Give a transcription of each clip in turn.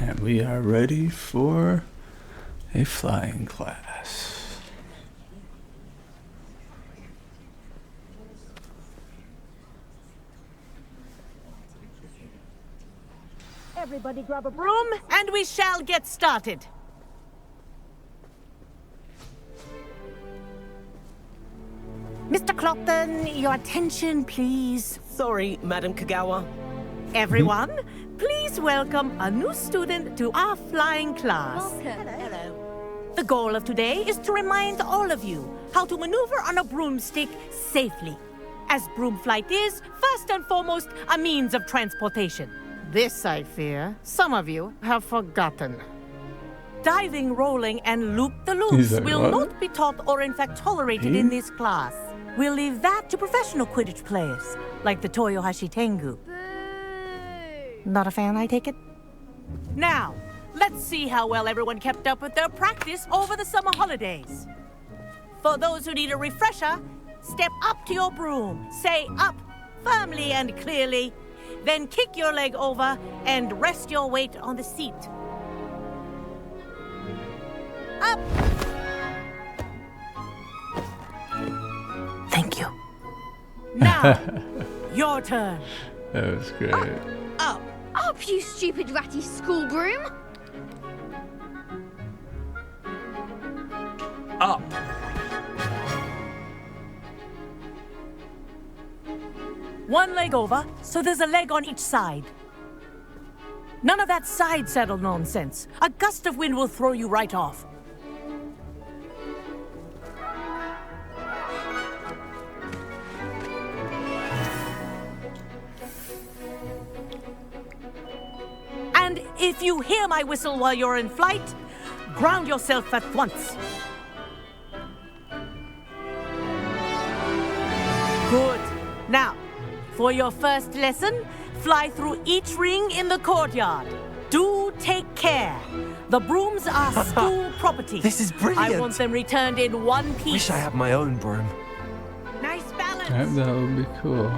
And we are ready for a flying class. Everybody grab a broom, and we shall get started. Mr. Clopton, your attention, please. Sorry, Madam KOGAWA. Everyone, please welcome a new student to our flying class. Welcome. Hello. The goal of today is to remind all of you how to maneuver on a broomstick safely, as broom flight is, first and foremost, a means of transportation. This, I fear, some of you have forgotten. Diving, rolling, and loop-the-loops will not be taught or in fact tolerated in this class. We'll leave that to professional Quidditch players, like the Toyohashi Tengu. Boo! Not a fan, I take it? Now, let's see how well everyone kept up with their practice over the summer holidays. For those who need a refresher, step up to your broom, say up firmly and clearly, then kick your leg over and rest your weight on the seat. Up! Thank you. Now, your turn. That was great. Up! Up, you stupid ratty school broom! Up! One leg over, so there's a leg on each side. None of that side saddle nonsense. A gust of wind will throw you right off. And if you hear my whistle while you're in flight, ground yourself at once. Good. Now, for your first lesson, fly through each ring in the courtyard. Do take care. The brooms are school property. This is brilliant. I want them returned in one piece. Wish I had my own broom. Nice balance. That would be cool.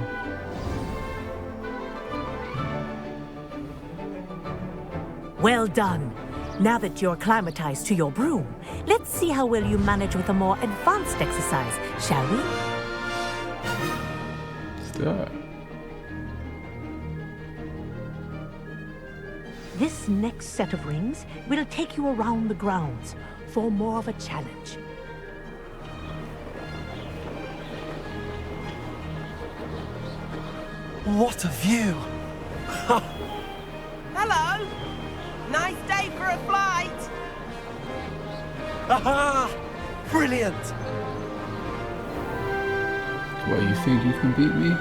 Well done. Now that you're acclimatized to your broom, let's see how well you manage with a more advanced exercise, shall we? Start. This next set of rings will take you around the grounds for more of a challenge. What a view! Hello! Nice day for a flight! Aha! Brilliant! What, you think you can beat me?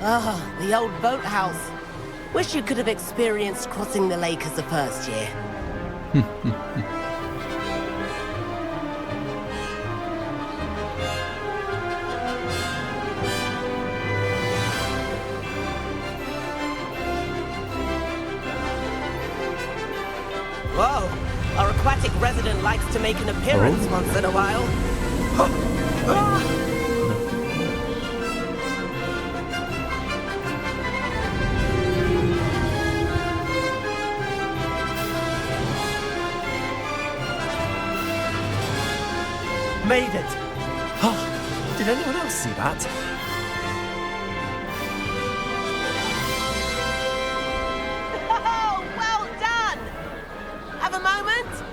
Ah, the old boathouse. Wish you could have experienced crossing the lake as the first year. Whoa! Our aquatic resident likes to make an appearance once in a while. Made it! Oh, did anyone else see that? Oh, well done! Have a moment?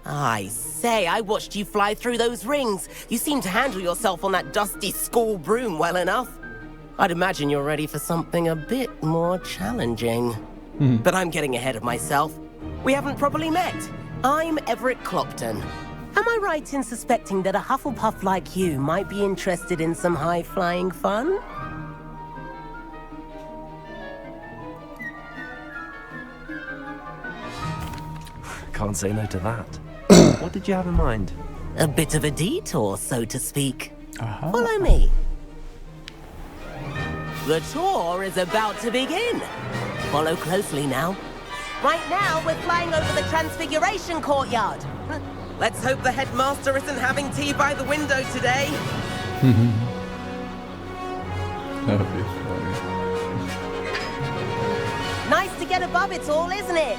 I say, I watched you fly through those rings. You seem to handle yourself on that dusty school broom well enough. I'd imagine you're ready for something a bit more challenging. But I'm getting ahead of myself. We haven't properly met. I'm Everett Clopton. Am I right in suspecting that a Hufflepuff like you might be interested in some high-flying fun? Can't say no to that. What did you have in mind? A bit of a detour, so to speak. Uh-huh. Follow me. The tour is about to begin. Follow closely now. Right now, we're flying over the Transfiguration Courtyard. Let's hope the headmaster isn't having tea by the window today. That would be funny. Nice to get above it all, isn't it?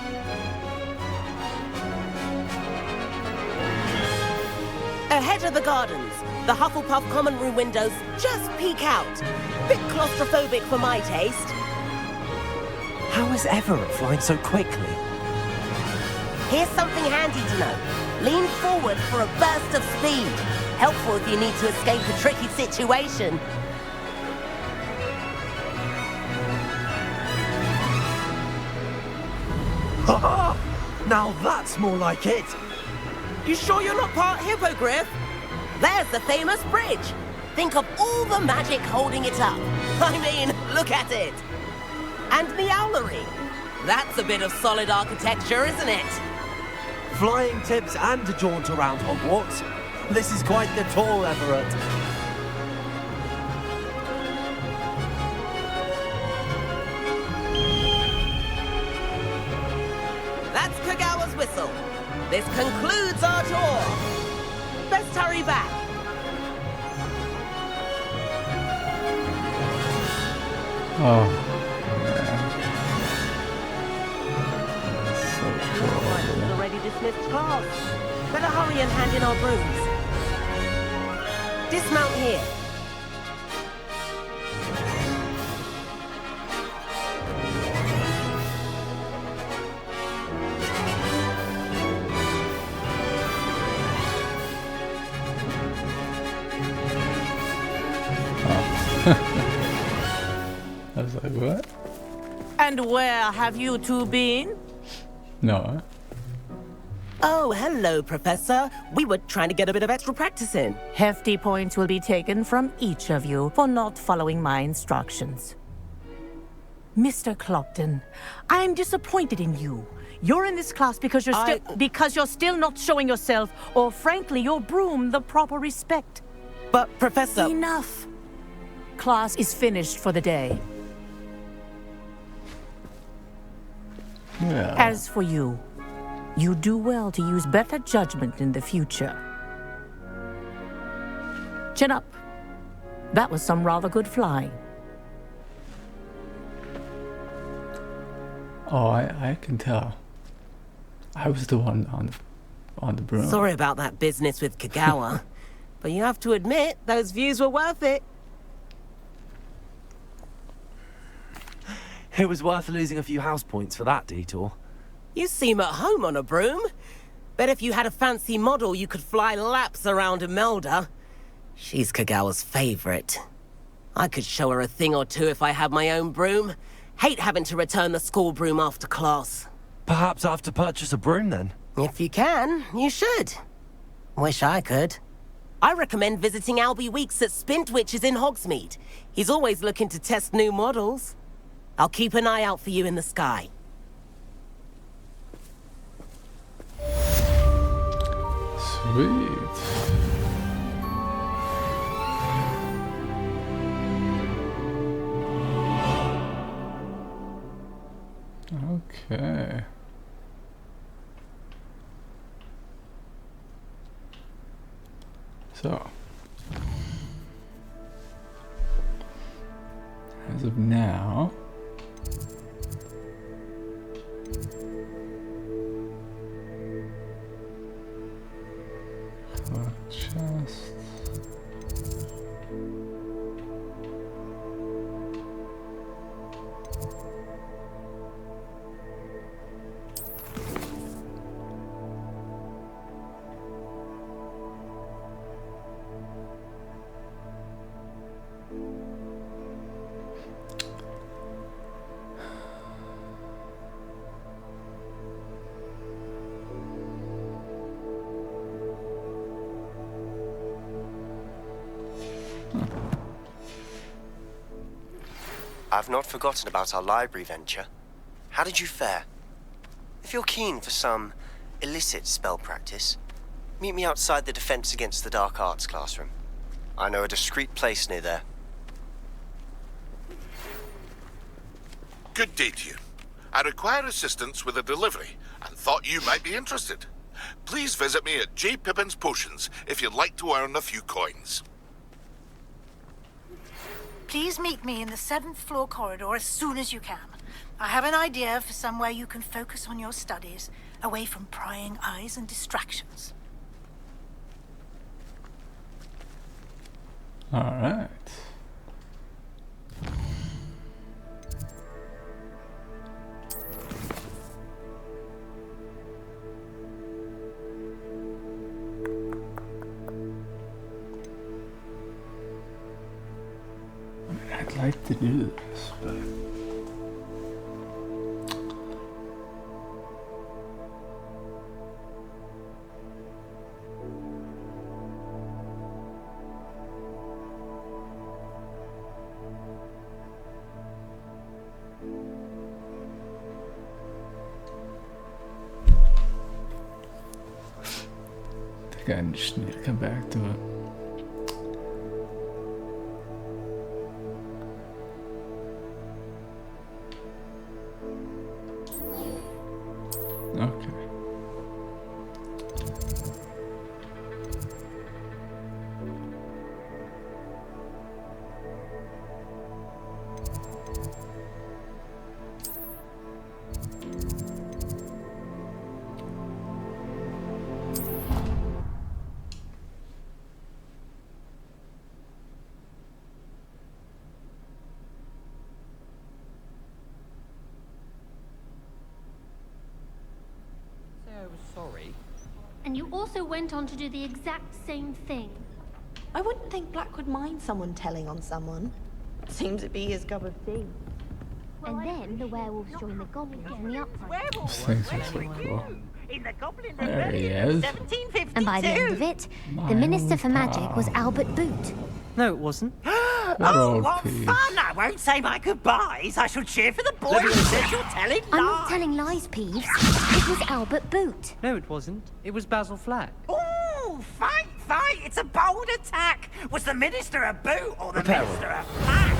Ahead of the gardens, the Hufflepuff common room windows just peek out. Bit claustrophobic for my taste. How is Everett flying so quickly? Here's something handy to know. Lean forward for a burst of speed. Helpful if you need to escape a tricky situation. Ha! Now that's more like it. You sure you're not part hippogriff? There's the famous bridge. Think of all the magic holding it up. I mean, look at it. And the owlery. That's a bit of solid architecture, isn't it? Flying tips and a jaunt around Hogwarts. This is quite the tour, Everett. That's KOGAWA's whistle. This concludes our tour. Best hurry back. Oh, man. So Right, cool. we've already dismissed class. Better hurry and hand in our brooms. Dismount here. I was like, what? And where have you two been? No. Oh, hello, Professor. We were trying to get a bit of extra practice in. Hefty points will be taken from each of you for not following my instructions. Mr. Clopton, I'm disappointed in you. You're in this class because you're still not showing yourself, or frankly, your broom, the proper respect. But, Professor... Enough. Class is finished for the day. Yeah. As for you, you do well to use better judgment in the future. Chin up. That was some rather good flying. Oh, I can tell. I was the one on the broom. Sorry about that business with KOGAWA. But you have to admit, those views were worth it. It was worth losing a few house points for that detour. You seem at home on a broom. Bet if you had a fancy model, you could fly laps around Imelda. She's KOGAWA's favorite. I could show her a thing or two if I had my own broom. Hate having to return the school broom after class. Perhaps I have to purchase a broom then. If you can, you should. Wish I could. I recommend visiting Albie Weeks at Spintwitches in Hogsmeade. He's always looking to test new models. I'll keep an eye out for you in the sky. Sweet. Okay. So, as of now, chest. I've not forgotten about our library venture. How did you fare? If you're keen for some illicit spell practice, meet me outside the Defense Against the Dark Arts classroom. I know a discreet place near there. Good day to you. I require assistance with a delivery and thought you might be interested. Please visit me at J. Pippin's Potions if you'd like to earn a few coins. Please meet me in the 7th floor corridor as soon as you can. I have an idea for somewhere you can focus on your studies, away from prying eyes and distractions. All right. I'd like to do this, but I think I just need to come back to it. Okay. I was sorry. And you also went on to do the exact same thing. I wouldn't think Black would mind someone telling on someone. Seems to be his cup of tea. And then the werewolves joined the goblins in the upside. This thing's really cool. In the Goblin There he is. 1752. And by the end of it, the Minister for Magic was Albert Boot. No, it wasn't. Oh, What Pete. fun! I won't say my goodbyes. I shall cheer for the boy who says you're telling lies. I'm not telling lies, Peeves. It was Albert Boot. No, it wasn't. It was Basil Flack. Ooh, fight! It's a bold attack. Was the Minister a boot or the Minister a flack?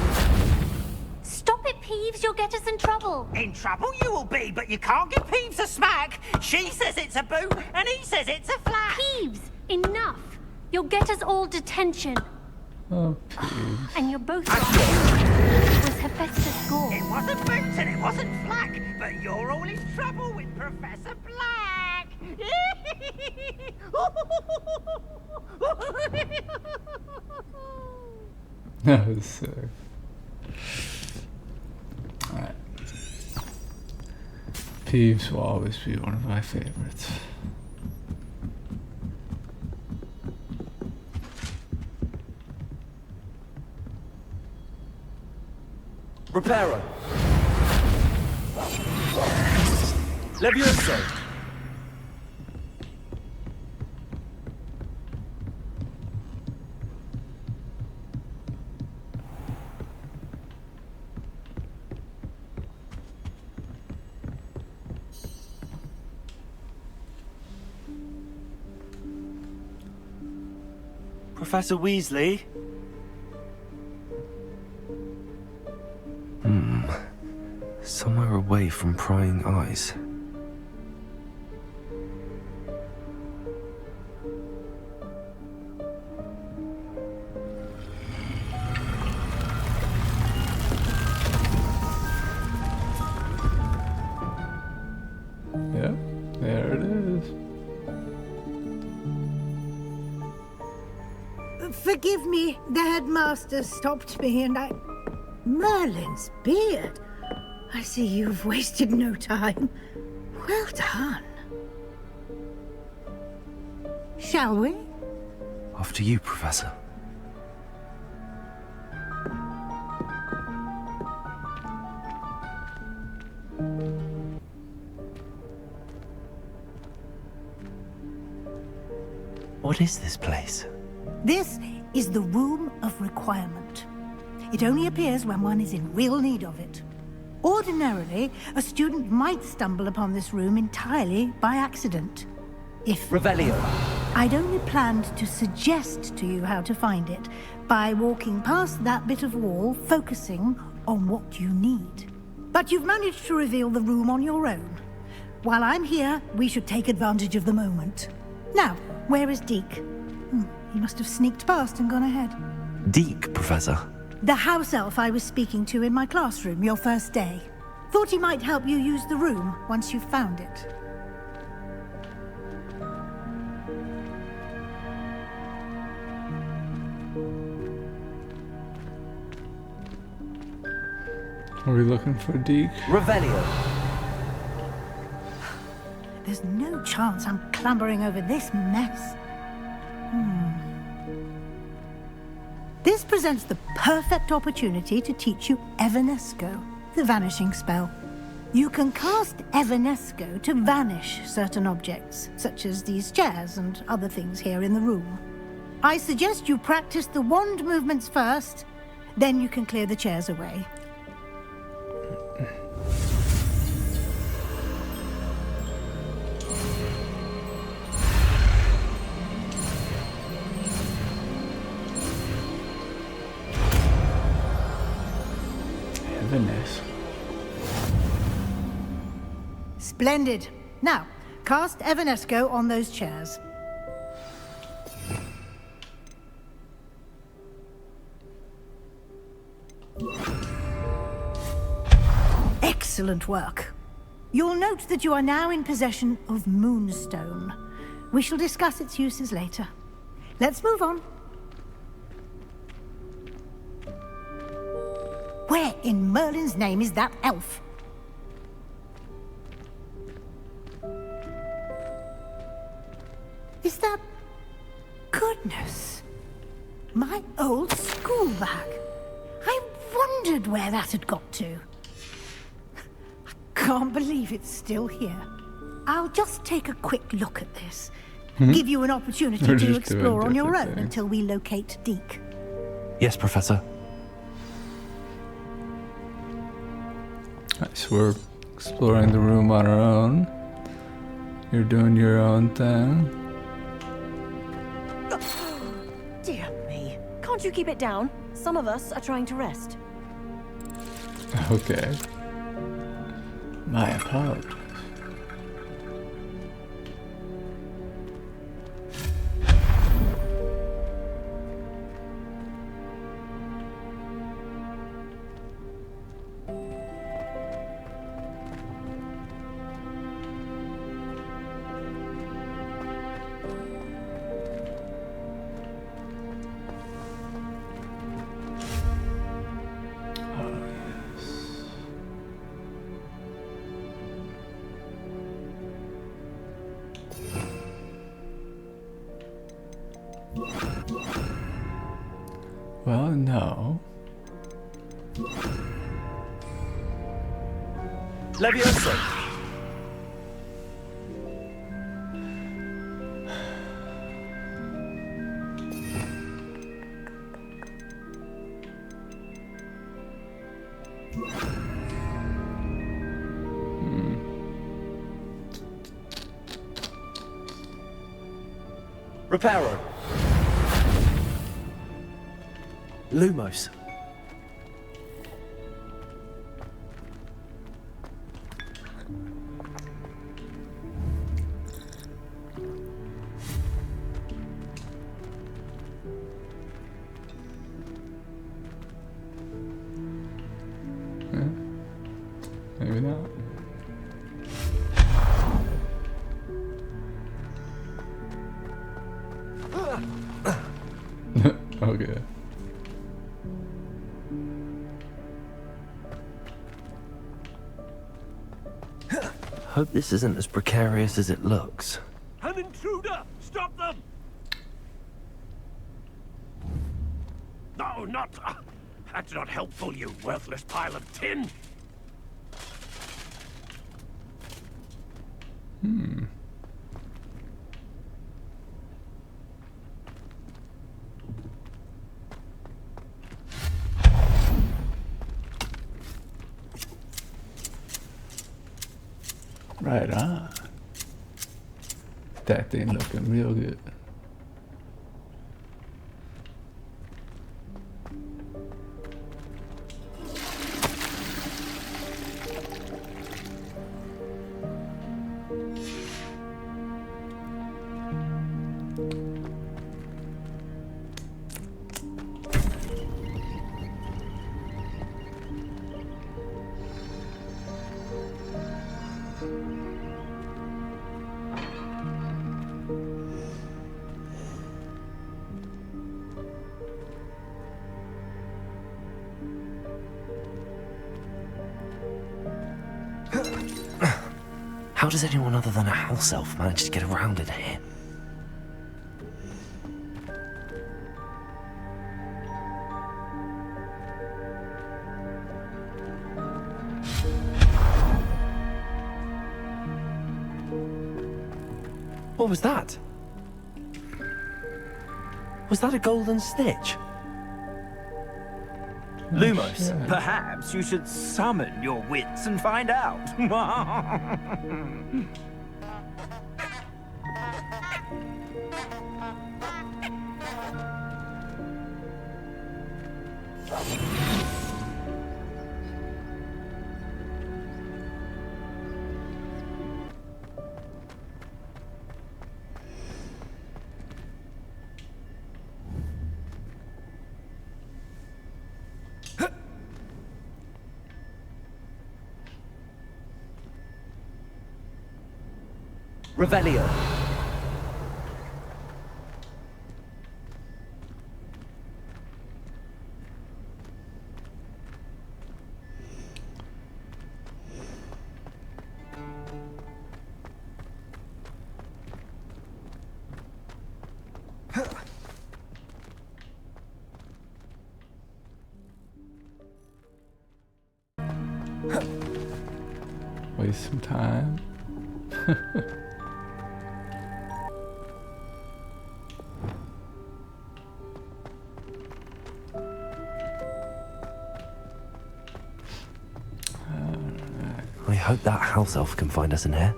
Stop it, Peeves. You'll get us in trouble. In trouble you will be, but you can't give Peeves a smack. She says it's a boot, and he says it's a flack. Peeves, enough. You'll get us all detention. Oh, Peeves. And you're both wrong. It was Hephaestus Gore. It wasn't boot and it wasn't flack, but you're all in trouble with Professor Black. That was sick. Alright. Peeves will always be one of my favorites. Reparo. Levioso. Professor Weasley? Somewhere away from prying eyes. Yep, there it is. Forgive me, the headmaster stopped me and I... Merlin's beard. I see you've wasted no time. Well done. Shall we? After you, Professor. What is this place? This is the Room of Requirement. It only appears when one is in real need of it. Ordinarily, a student might stumble upon this room entirely by accident. If Revelio. I'd only planned to suggest to you how to find it by walking past that bit of wall, focusing on what you need. But you've managed to reveal the room on your own. While I'm here, we should take advantage of the moment. Now, where is Deke? He must have sneaked past and gone ahead. Deke, Professor. The house elf I was speaking to in my classroom your first day. Thought he might help you use the room once you've found it. Are we looking for Deke? Revelio. There's no chance I'm clambering over this mess. This presents the perfect opportunity to teach you Evanesco, the vanishing spell. You can cast Evanesco to vanish certain objects, such as these chairs and other things here in the room. I suggest you practice the wand movements first, then you can clear the chairs away. Goodness. Splendid. Now, cast Evanesco on those chairs. Excellent work. You'll note that you are now in possession of Moonstone. We shall discuss its uses later. Let's move on. Where in Merlin's name is that elf? Is that... Goodness. My old school bag. I wondered where that had got to. I can't believe it's still here. I'll just take a quick look at this. Give you an opportunity to explore on your own until we locate Deke. Yes, Professor. So we're exploring the room on our own. You're doing your own thing. Dear me. Can't you keep it down? Some of us are trying to rest. Okay. My apologies. Well, no. Levioso. Reparo. Lumos. Maybe not. Okay. Hope this isn't as precarious as it looks. An intruder! Stop them! No, not... that's not helpful, you worthless pile of tin! Right on. That thing looking real good. How does anyone other than a house elf manage to get around in here? What was that? Was that a golden snitch? Lumos, perhaps you should summon your wits and find out. Revelio. Waste some time. I hope that house elf can find us in here.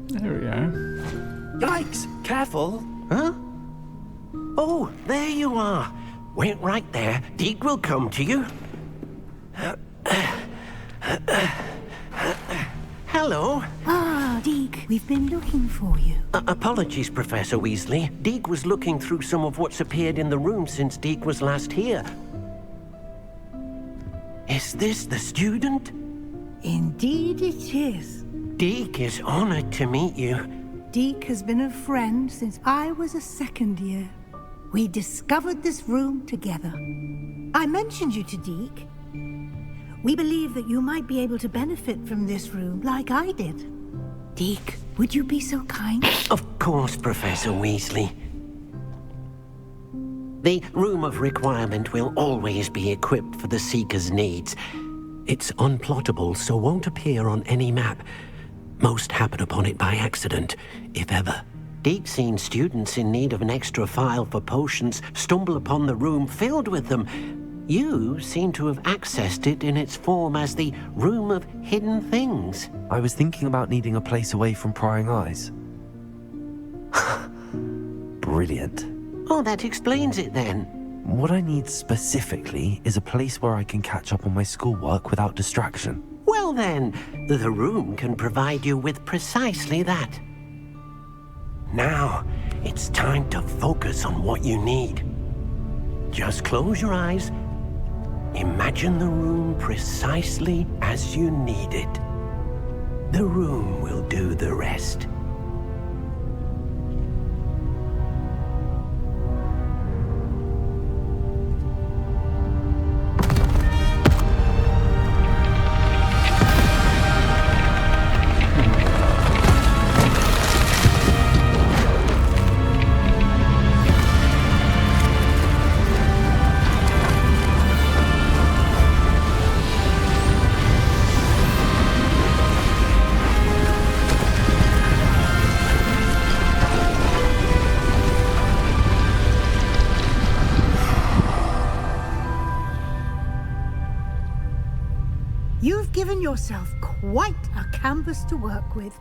There we are. Yikes! Careful! Huh? Oh, there you are. Wait right there. Deke will come to you. Hello. Ah, Deke, we've been looking for you. Apologies, Professor Weasley. Deke was looking through some of what's appeared in the room since Deke was last here. Is this the student? Indeed it is. Deke is honored to meet you. Deke has been a friend since I was a second year. We discovered this room together. I mentioned you to Deke. We believe that you might be able to benefit from this room like I did. Deke, would you be so kind? Of course, Professor Weasley. The Room of Requirement will always be equipped for the Seeker's needs. It's unplottable, so won't appear on any map. Most happen upon it by accident, if ever. Deke's seen students in need of an extra file for potions stumble upon the room filled with them. You seem to have accessed it in its form as the Room of Hidden Things. I was thinking about needing a place away from prying eyes. Brilliant. Oh, that explains it then. What I need specifically is a place where I can catch up on my schoolwork without distraction. Well then, the room can provide you with precisely that. Now, it's time to focus on what you need. Just close your eyes. Imagine the room precisely as you need it. The room will do the rest. You've given yourself quite a canvas to work with.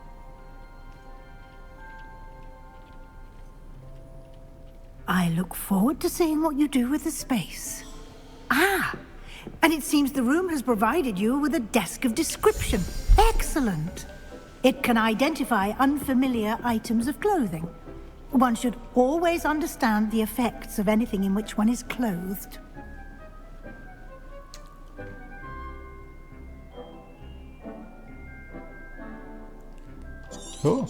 I look forward to seeing what you do with the space. Ah, and it seems the room has provided you with a desk of description. Excellent. It can identify unfamiliar items of clothing. One should always understand the effects of anything in which one is clothed. Cool.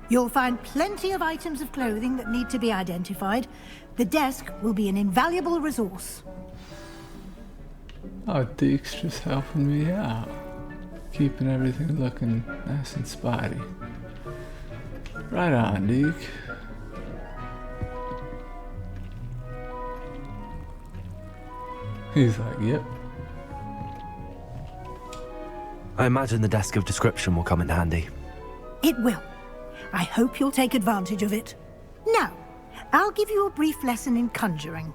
You'll find plenty of items of clothing that need to be identified. The desk will be an invaluable resource. Oh, Deke's just helping me out. Keeping everything looking nice and spotty. Right on, Deke. He's like, yep. I imagine the desk of description will come in handy. It will. I hope you'll take advantage of it. Now, I'll give you a brief lesson in conjuring.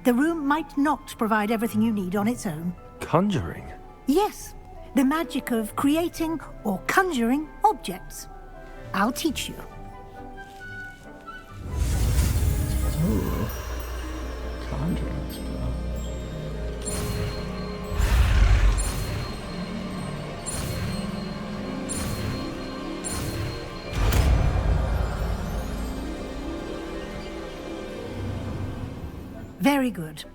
The room might not provide everything you need on its own. Conjuring? Yes, the magic of creating or conjuring objects. I'll teach you. Ooh. Conjuring spell. Very good.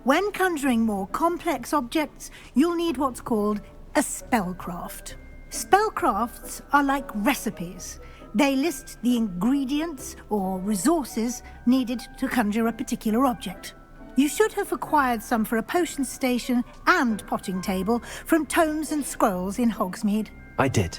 When conjuring more complex objects, you'll need what's called a spellcraft. Spellcrafts are like recipes. They list the ingredients or resources needed to conjure a particular object. You should have acquired some for a potion station and potting table from tomes and scrolls in Hogsmeade. I did.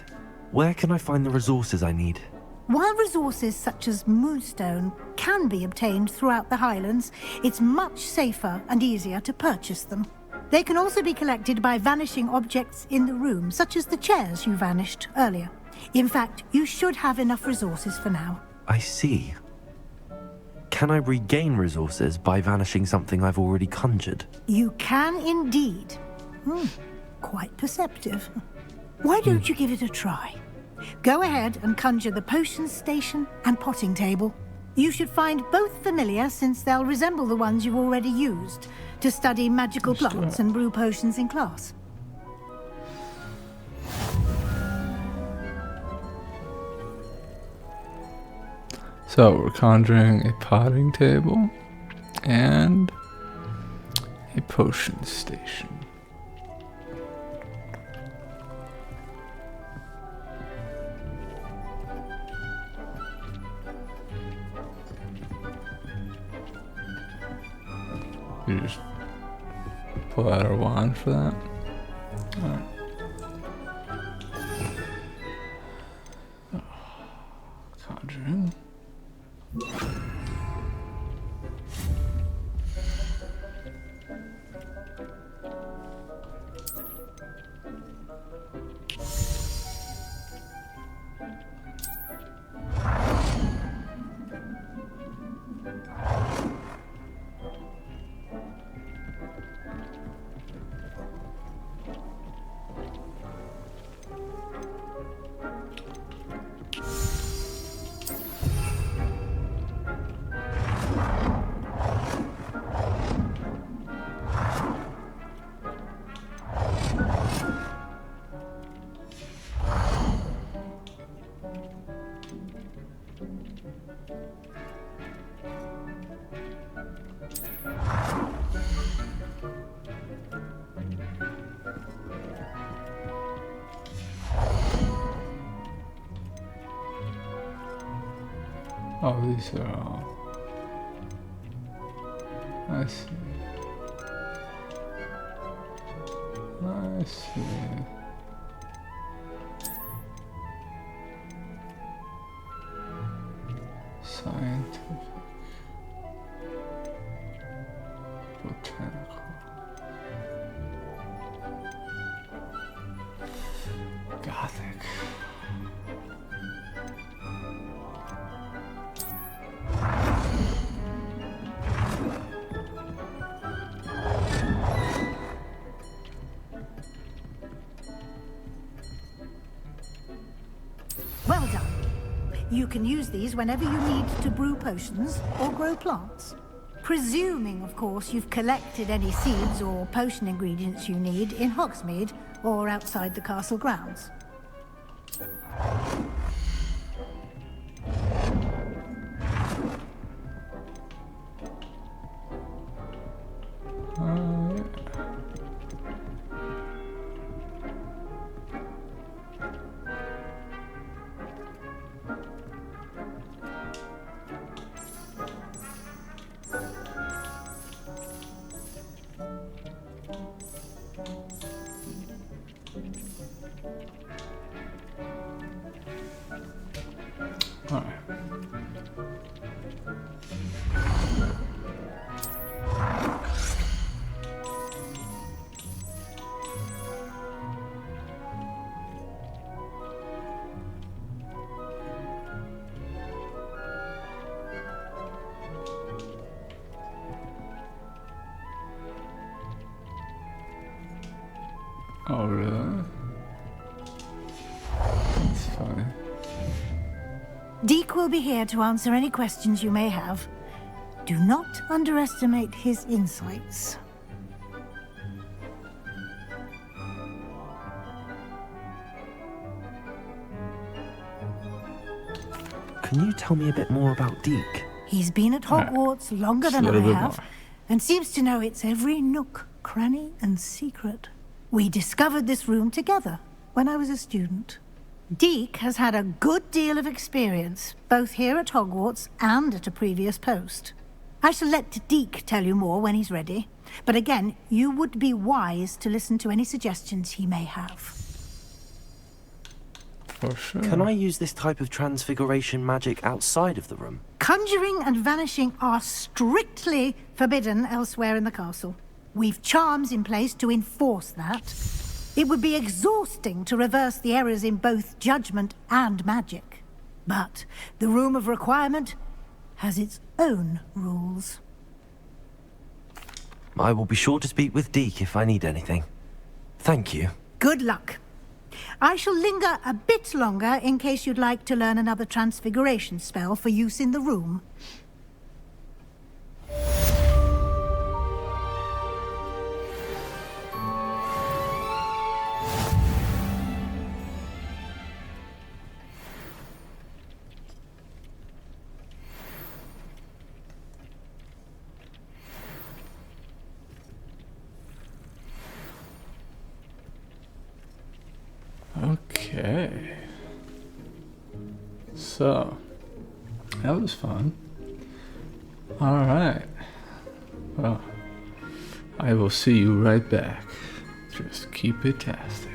Where can I find the resources I need? While resources such as moonstone can be obtained throughout the Highlands, it's much safer and easier to purchase them. They can also be collected by vanishing objects in the room, such as the chairs you vanished earlier. In fact, you should have enough resources for now. I see. Can I regain resources by vanishing something I've already conjured? You can indeed. Quite perceptive. Why don't you give it a try? Go ahead and conjure the potion station and potting table. You should find both familiar, since they'll resemble the ones you've already used to study magical plants and brew potions in class. So we're conjuring a potting table and a potion station. You just pull out our wand for that. Alright. Conjuring. Oh, these are all. I see. I see. Scientific. Botanical. Gothic. Well done. You can use these whenever you need to brew potions or grow plants. Presuming, of course, you've collected any seeds or potion ingredients you need in Hogsmeade or outside the castle grounds. Oh, really? That's funny. Deke will be here to answer any questions you may have. Do not underestimate his insights. Can you tell me a bit more about Deke? He's been at Hogwarts longer than I have, more. and seems to know its every nook, cranny, and secret. We discovered this room together when I was a student. Deke has had a good deal of experience, both here at Hogwarts and at a previous post. I shall let Deke tell you more when he's ready, but again, you would be wise to listen to any suggestions he may have. For sure. Can I use this type of transfiguration magic outside of the room? Conjuring and vanishing are strictly forbidden elsewhere in the castle. We've charms in place to enforce that. It would be exhausting to reverse the errors in both judgment and magic. But the Room of Requirement has its own rules. I will be sure to speak with Deke if I need anything. Thank you. Good luck. I shall linger a bit longer in case you'd like to learn another transfiguration spell for use in the room. Okay. So, that was fun. Alright. Well, I will see you right back. Just keep it tastic.